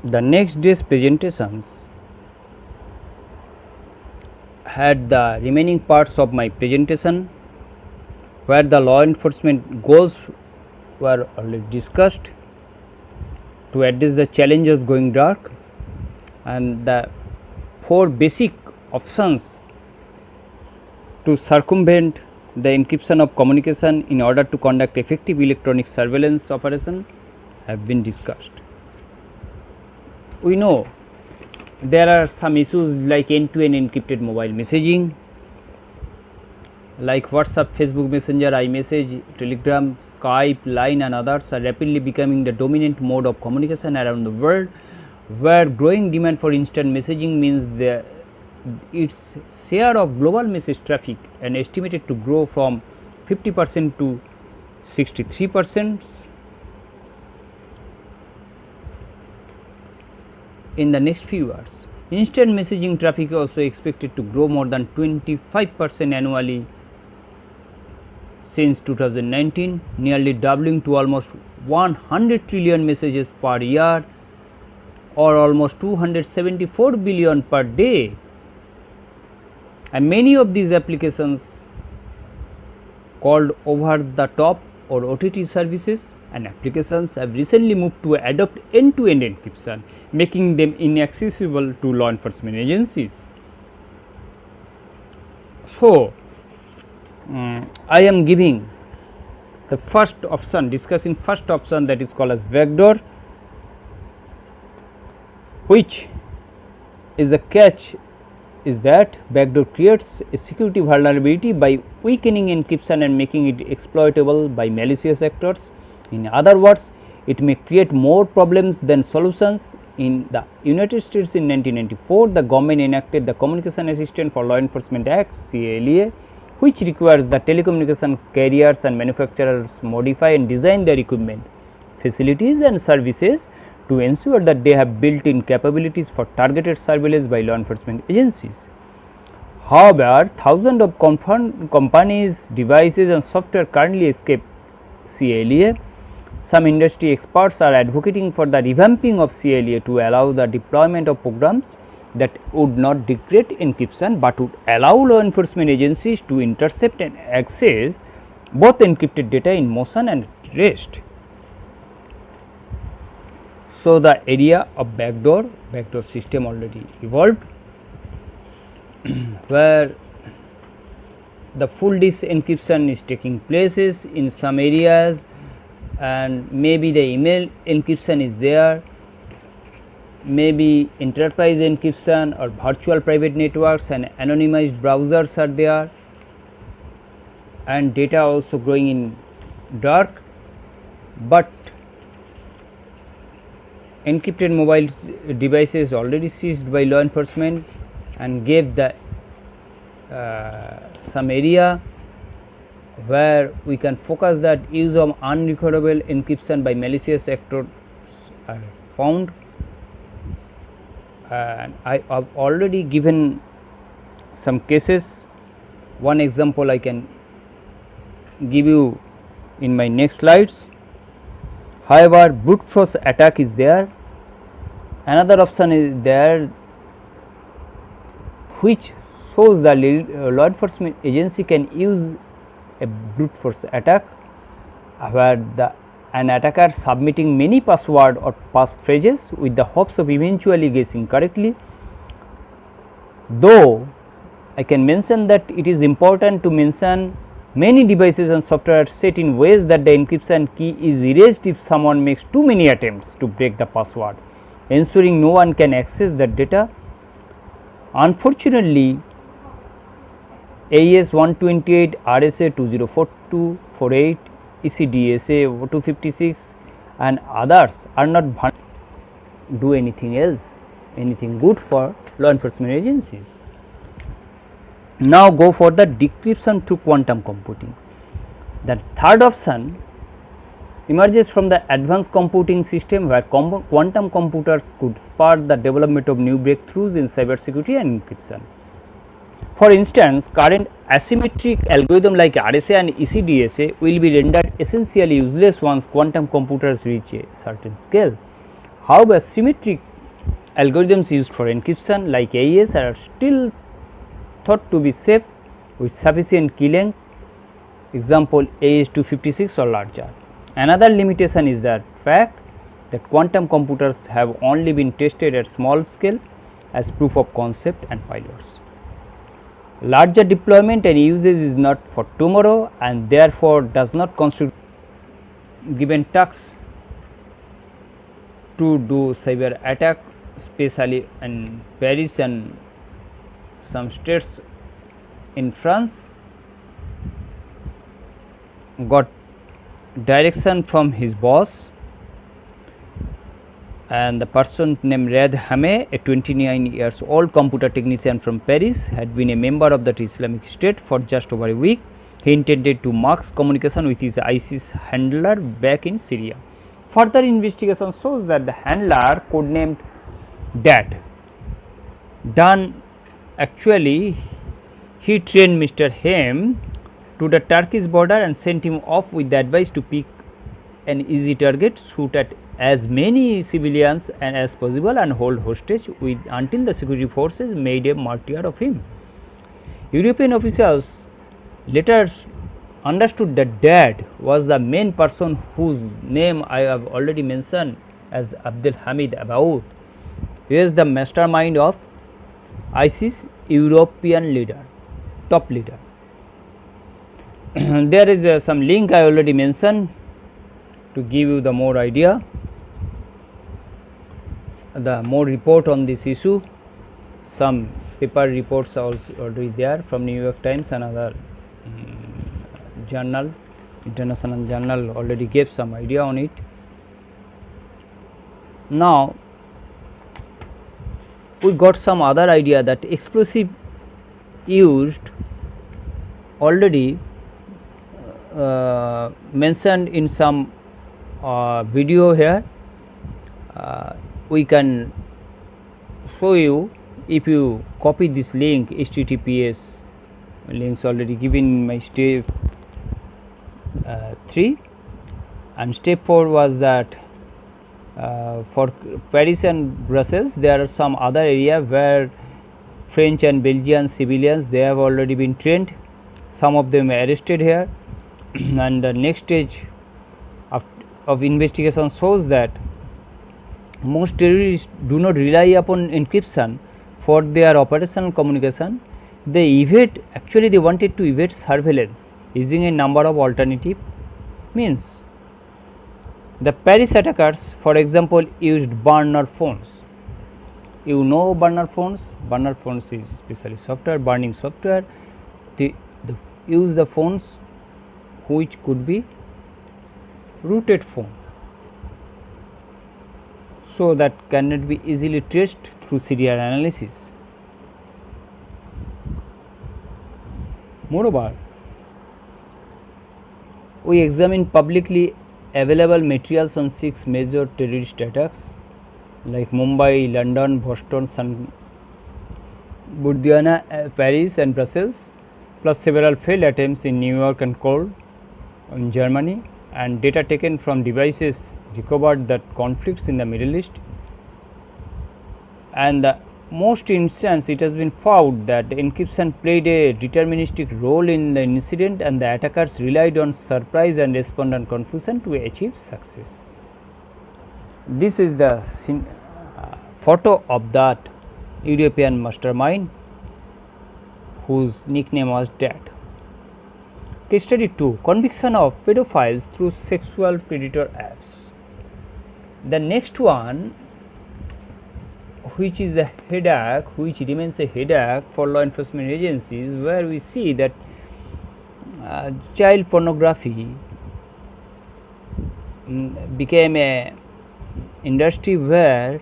The next day's presentations had the remaining parts of my presentation where the law enforcement goals were already discussed to address the challenge of going dark, and the 4 basic options to circumvent the encryption of communication in order to conduct effective electronic surveillance operation have been discussed. We know there are some issues like end-to-end encrypted mobile messaging, like WhatsApp, Facebook Messenger, iMessage, Telegram, Skype, Line and others are rapidly becoming the dominant mode of communication around the world, where growing demand for instant messaging means its share of global message traffic and estimated to grow from 50% to 63% in the next few years. Instant messaging traffic is also expected to grow more than 25% annually since 2019, nearly doubling to almost 100 trillion messages per year, or almost 274 billion per day. And many of these applications, called over the top or OTT services and applications, have recently moved to adopt end-to-end encryption, making them inaccessible to law enforcement agencies. So, I am giving the first option, discussing first option, that is called as backdoor, which is the catch is that backdoor creates a security vulnerability by weakening encryption and making it exploitable by malicious actors. In other words, it may create more problems than solutions. In the United States in 1994, the government enacted the Communication Assistance for Law Enforcement Act (CALA), which requires the telecommunication carriers and manufacturers modify and design their equipment, facilities and services to ensure that they have built-in capabilities for targeted surveillance by law enforcement agencies. However, thousands of companies, devices and software currently escape CALA. Some industry experts are advocating for the revamping of CALA to allow the deployment of programs that would not degrade encryption but would allow law enforcement agencies to intercept and access both encrypted data in motion and at rest. So, the area of backdoor system already evolved, where the full disk encryption is taking places in some areas, and maybe the email encryption is there, maybe enterprise encryption or virtual private networks and anonymized browsers are there, and data also growing in dark. But encrypted mobile devices already seized by law enforcement and gave the some area where we can focus that use of unrecoverable encryption by malicious actors are found. And I have already given some cases. One example I can give you in my next slides. However, brute force attack is there. Another option is there which shows the law enforcement agency can use a brute force attack, where an attacker submitting many password or passphrases with the hopes of eventually guessing correctly. Though I can mention that it is important to mention many devices and software are set in ways that the encryption key is erased if someone makes too many attempts to break the password, ensuring no one can access that data. Unfortunately, AES 128, RSA 204248, ECDSA 256 and others are not do anything else, anything good for law enforcement agencies. Now go for the decryption through quantum computing. The third option emerges from the advanced computing system, where quantum computers could spur the development of new breakthroughs in cybersecurity and encryption. For instance, current asymmetric algorithms like RSA and ECDSA will be rendered essentially useless once quantum computers reach a certain scale. However, symmetric Algorithms used for encryption like AES are still thought to be safe with sufficient key length, example AES 256 or larger. Another limitation is the fact that quantum computers have only been tested at small scale as proof of concept and pilots. Larger deployment and usage is not for tomorrow and therefore does not constitute given tasks to do cyber attack, especially in Paris and some states in France got direction from his boss, and the person named Riyad Hame, a 29 years old computer technician from Paris, had been a member of the Islamic State for just over a week. He intended to mask communication with his ISIS handler back in Syria. Further investigation shows that the handler, codenamed Dat, actually he trained Mr. Hem to the Turkish border and sent him off with the advice to pick an easy target, shoot at as many civilians as possible and hold hostage until the security forces made a martyr of him. European officials later understood that Dat was the main person whose name I have already mentioned as Abdel Hamid Abaoud. He is the mastermind of ISIS European leader, top leader. There is some link I already mentioned to give you the more idea, the more report on this issue. Some paper reports are also already there from New York Times and other journal, international journal already gave some idea on it. Now we got some other idea that explosive used already mentioned in some video here. We can show you if you copy this link, https links already given in my step 3, and step 4 was that for Paris and Brussels there are some other area where French and Belgian civilians, they have already been trained, some of them arrested here and the next stage of investigation shows that most terrorists do not rely upon encryption for their operational communication. They wanted to evade surveillance using a number of alternative means. The Paris attackers, for example, used burner phones. You know burner phones? Burner phones is especially software, burning software. They use the phones which could be rooted phone, so that cannot be easily traced through serial analysis. Moreover, we examine publicly available materials on 6 major terrorist attacks like Mumbai, London, Boston, Burdiana, Paris and Brussels, plus several failed attempts in New York and Cologne in Germany, and data taken from devices recovered that conflicts in the Middle East. And the most instance it has been found that encryption played a deterministic role in the incident and the attackers relied on surprise and respondent confusion to achieve success. This is the photo of that European mastermind whose nickname was Dat. Case study 2, conviction of pedophiles through sexual predator apps. The next one, which is the headache, which remains a headache for law enforcement agencies, where we see that child pornography became a industry where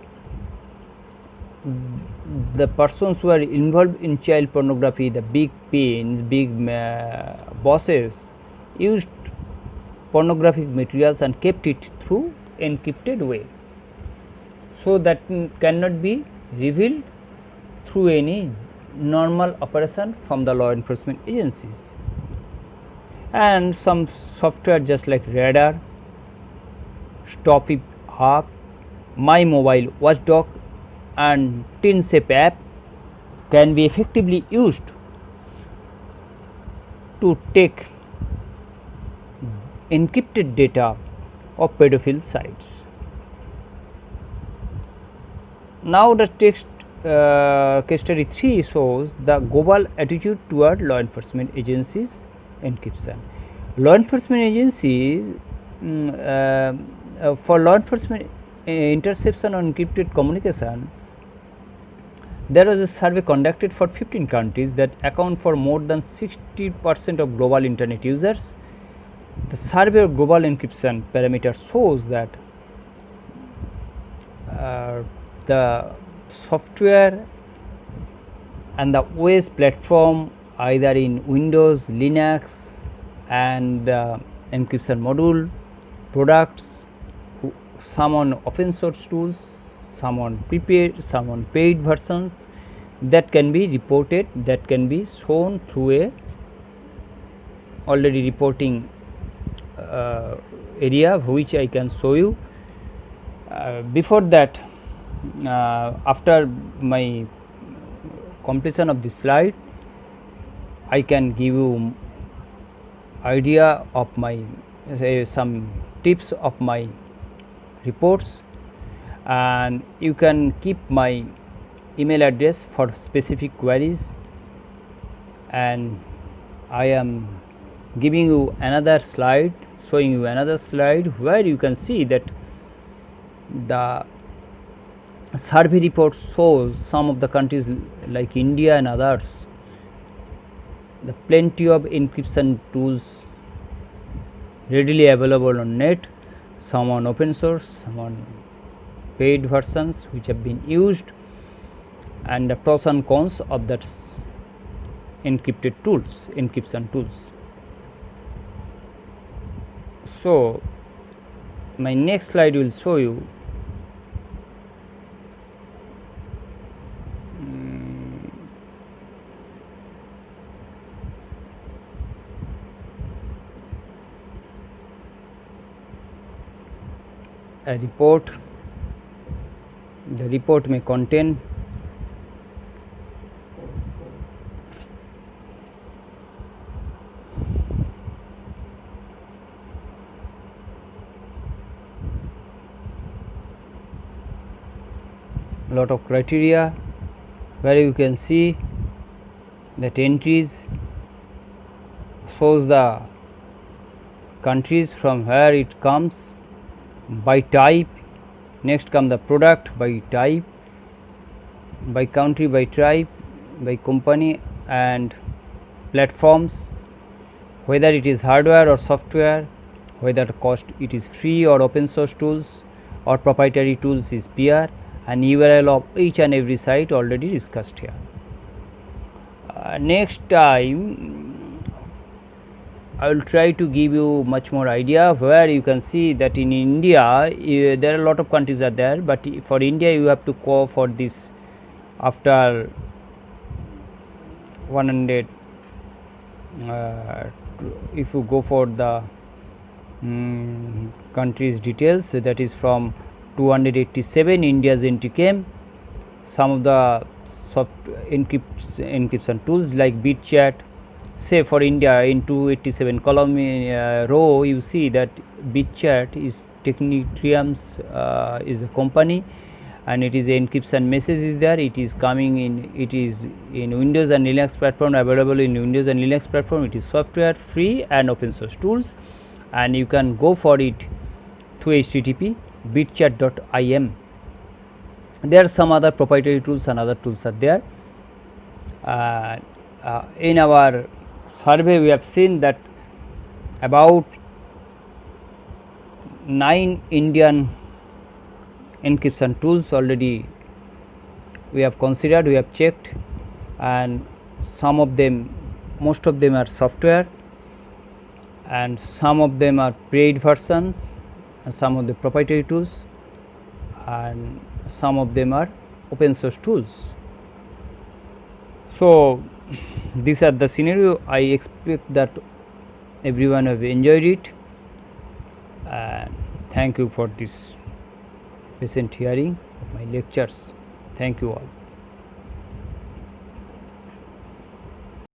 the persons who are involved in child pornography, the big pins, big bosses, used pornographic materials and kept it through encrypted way, so that cannot be revealed through any normal operation from the law enforcement agencies. And some software just like Radar, Stop It Up, My Mobile Watchdog, and tin shape app can be effectively used to take encrypted data of pedophile sites. Now the text case study 3 shows the global attitude toward law enforcement agencies encryption. Law enforcement agencies for law enforcement interception on encrypted communication, there was a survey conducted for 15 countries that account for more than 60% of global internet users. The survey of global encryption parameter shows that the software and the OS platform either in Windows, Linux and encryption module products, some on open source tools, some on prepaid, some on paid versions, that can be reported, that can be shown through a already reporting area which I can show you. Before that, after my completion of this slide, I can give you idea of my some tips of my reports, and you can keep my email address for specific queries, and I am giving you another slide, showing you another slide where you can see that the survey report shows some of the countries like India and others, the plenty of encryption tools readily available on net, some on open source, some on paid versions which have been used, and the pros and cons of that encrypted tools, encryption tools. So my next slide will show you a report. The report may contain lot of criteria where you can see that entries shows the countries from where it comes by type, next come the product by type, by country, by tribe, by company and platforms, whether it is hardware or software, whether the cost it is free or open source tools or proprietary tools is peer, and URL of each and every site already discussed here. Next time I will try to give you much more idea where you can see that in India there are a lot of countries are there, but for India you have to go for this after 100 if you go for the countries details, so that is from 287 India's entry came. Some of the soft encryption tools like BitChat, say for India in 287 column row you see that BitChat is Technitrium's is a company, and it is encryption message is there, it is coming in, it is in Windows and Linux platform, available in Windows and Linux platform, it is software free and open source tools, and you can go for it through http bitchat.im. There are some other proprietary tools and other tools are there. In our survey we have seen that about 9 Indian encryption tools already we have considered, we have checked, and some of them, most of them are software, and some of them are paid versions, and some of the proprietary tools, and some of them are open source tools. So these are the scenario. I expect that everyone have enjoyed it, and thank you for this patient hearing of my lectures. Thank you all.